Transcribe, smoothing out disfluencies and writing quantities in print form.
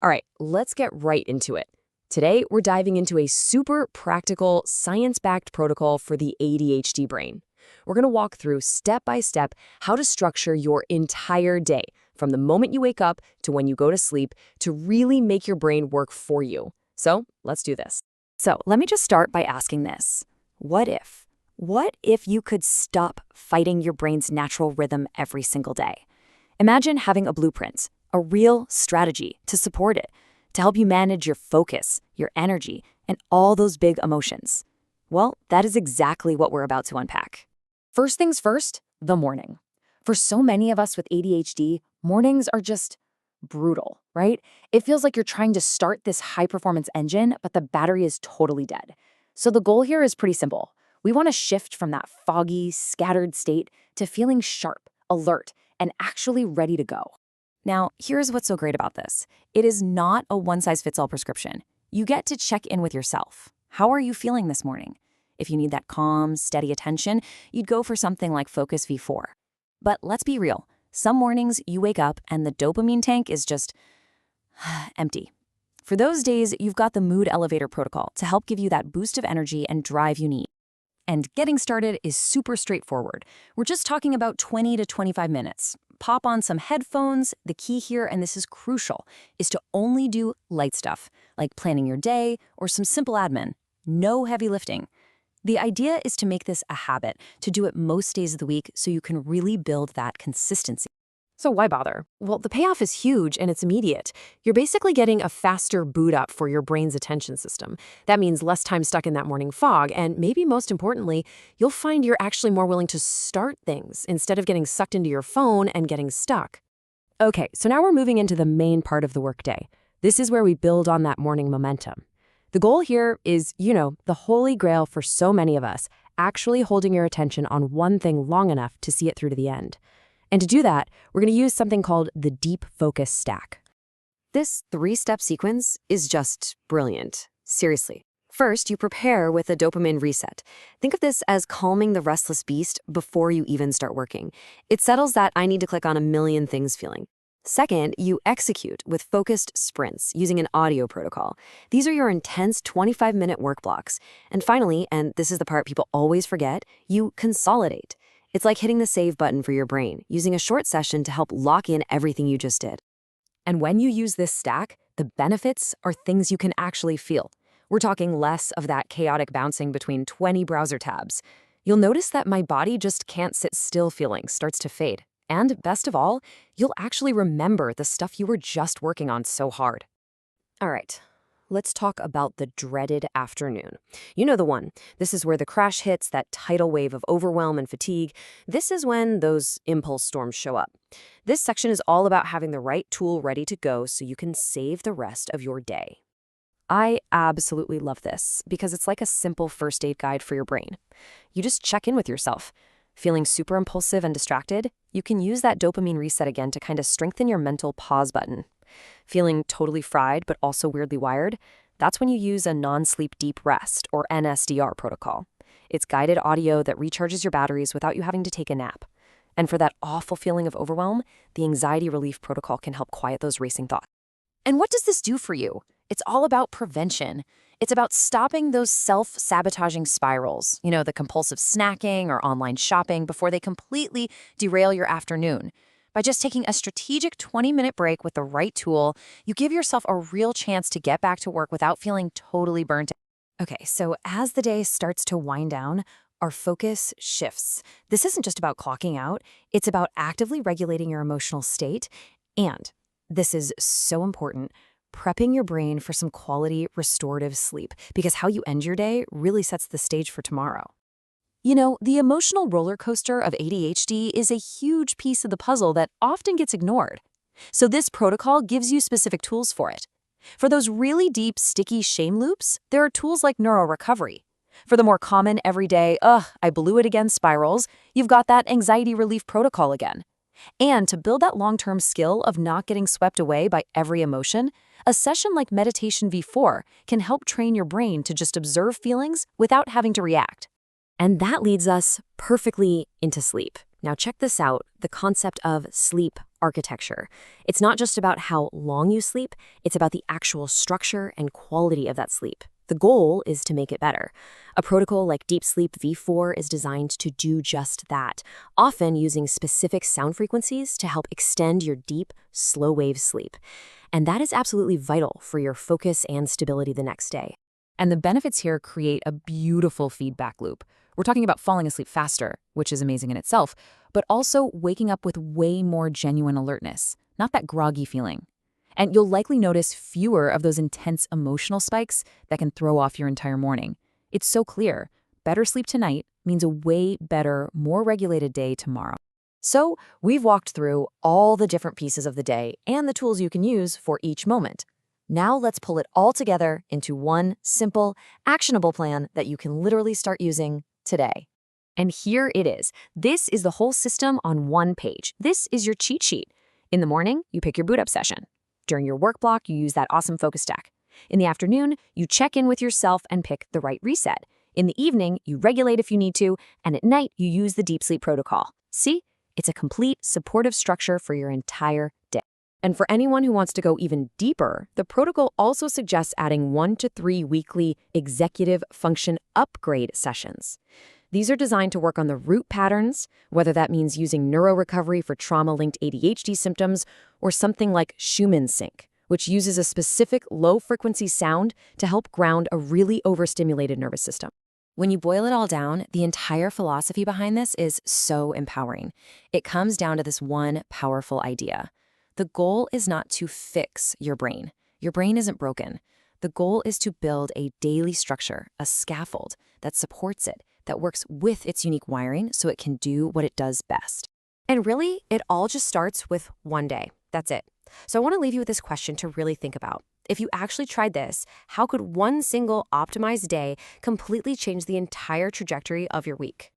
All right, let's get right into it. Today, we're diving into a super practical, science-backed protocol for the ADHD brain. We're going to walk through step by step how to structure your entire day, from the moment you wake up to when you go to sleep, to really make your brain work for you. So, let's do this. So let me just start by asking this. What if? What if you could stop fighting your brain's natural rhythm every single day? Imagine having a blueprint, a real strategy to support it, to help you manage your focus, your energy, and all those big emotions. Well, that is exactly what we're about to unpack. First things first, the morning. For so many of us with ADHD, mornings are just brutal, right? It feels like you're trying to start this high-performance engine, but the battery is totally dead. So the goal here is pretty simple. We want to shift from that foggy, scattered state to feeling sharp, alert, and actually ready to go. Now, here's what's so great about this. It is not a one-size-fits-all prescription. You get to check in with yourself. How are you feeling this morning? If you need that calm, steady attention, you'd go for something like Focus V4. But let's be real. Some mornings you wake up and the dopamine tank is just empty. For those days, you've got the Mood Elevator Protocol to help give you that boost of energy and drive you need. And getting started is super straightforward. We're just talking about 20 to 25 minutes. Pop on some headphones. The key here, and this is crucial, is to only do light stuff, like planning your day or some simple admin. No heavy lifting. The idea is to make this a habit, to do it most days of the week so you can really build that consistency. So why bother? Well, the payoff is huge and it's immediate. You're basically getting a faster boot up for your brain's attention system. That means less time stuck in that morning fog, and maybe most importantly, you'll find you're actually more willing to start things instead of getting sucked into your phone and getting stuck. Okay, so now we're moving into the main part of the workday. This is where we build on that morning momentum. The goal here is, the holy grail for so many of us, actually holding your attention on one thing long enough to see it through to the end. And to do that, we're going to use something called the Deep Focus Stack. This 3-step sequence is just brilliant. Seriously. First, you prepare with a dopamine reset. Think of this as calming the restless beast before you even start working. It settles that I need to click on a million things feeling. Second, you execute with focused sprints using an audio protocol. These are your intense 25-minute work blocks. And finally, and this is the part people always forget, you consolidate. It's like hitting the save button for your brain, using a short session to help lock in everything you just did. And when you use this stack, the benefits are things you can actually feel. We're talking less of that chaotic bouncing between 20 browser tabs. You'll notice that my body just can't sit still feeling starts to fade. And best of all, you'll actually remember the stuff you were just working on so hard. All right. Let's talk about the dreaded afternoon. You know the one. This is where the crash hits, that tidal wave of overwhelm and fatigue. This is when those impulse storms show up. This section is all about having the right tool ready to go so you can save the rest of your day. I absolutely love this because it's like a simple first aid guide for your brain. You just check in with yourself. Feeling super impulsive and distracted? You can use that dopamine reset again to kind of strengthen your mental pause button. Feeling totally fried but also weirdly wired? That's when you use a non-sleep deep rest, or NSDR protocol. It's guided audio that recharges your batteries without you having to take a nap. And for that awful feeling of overwhelm, the anxiety relief protocol can help quiet those racing thoughts. And what does this do for you? It's all about prevention. It's about stopping those self-sabotaging spirals, the compulsive snacking or online shopping before they completely derail your afternoon. By just taking a strategic 20-minute break with the right tool, you give yourself a real chance to get back to work without feeling totally burnt out. Okay, so as the day starts to wind down, our focus shifts. This isn't just about clocking out, it's about actively regulating your emotional state. And this is so important, prepping your brain for some quality restorative sleep, because how you end your day really sets the stage for tomorrow. The emotional roller coaster of ADHD is a huge piece of the puzzle that often gets ignored. So this protocol gives you specific tools for it. For those really deep, sticky shame loops, there are tools like neurorecovery. For the more common, everyday, I blew it again spirals, you've got that anxiety relief protocol again. And to build that long-term skill of not getting swept away by every emotion, a session like Meditation V4 can help train your brain to just observe feelings without having to react. And that leads us perfectly into sleep. Now check this out, the concept of sleep architecture. It's not just about how long you sleep, it's about the actual structure and quality of that sleep. The goal is to make it better. A protocol like Deep Sleep V4 is designed to do just that, often using specific sound frequencies to help extend your deep, slow-wave sleep. And that is absolutely vital for your focus and stability the next day. And the benefits here create a beautiful feedback loop. We're talking about falling asleep faster, which is amazing in itself, but also waking up with way more genuine alertness, not that groggy feeling. And you'll likely notice fewer of those intense emotional spikes that can throw off your entire morning. It's so clear. Better sleep tonight means a way better, more regulated day tomorrow. So we've walked through all the different pieces of the day and the tools you can use for each moment. Now let's pull it all together into one simple, actionable plan that you can literally start using today. And here it is. This is the whole system on one page. This is your cheat sheet. In the morning, you pick your boot up session. During your work block, you use that awesome focus stack. In the afternoon, you check in with yourself and pick the right reset. In the evening, you regulate if you need to, and at night, you use the deep sleep protocol. See? It's a complete, supportive structure for your entire day. And for anyone who wants to go even deeper, the protocol also suggests adding 1 to 3 weekly executive function upgrade sessions. These are designed to work on the root patterns, whether that means using neurorecovery for trauma-linked ADHD symptoms or something like SynSync, which uses a specific low-frequency sound to help ground a really overstimulated nervous system. When you boil it all down, the entire philosophy behind this is so empowering. It comes down to this one powerful idea. The goal is not to fix your brain. Your brain isn't broken. The goal is to build a daily structure, a scaffold that supports it, that works with its unique wiring so it can do what it does best. And really, it all just starts with one day. That's it. So I want to leave you with this question to really think about. If you actually tried this, how could one single optimized day completely change the entire trajectory of your week?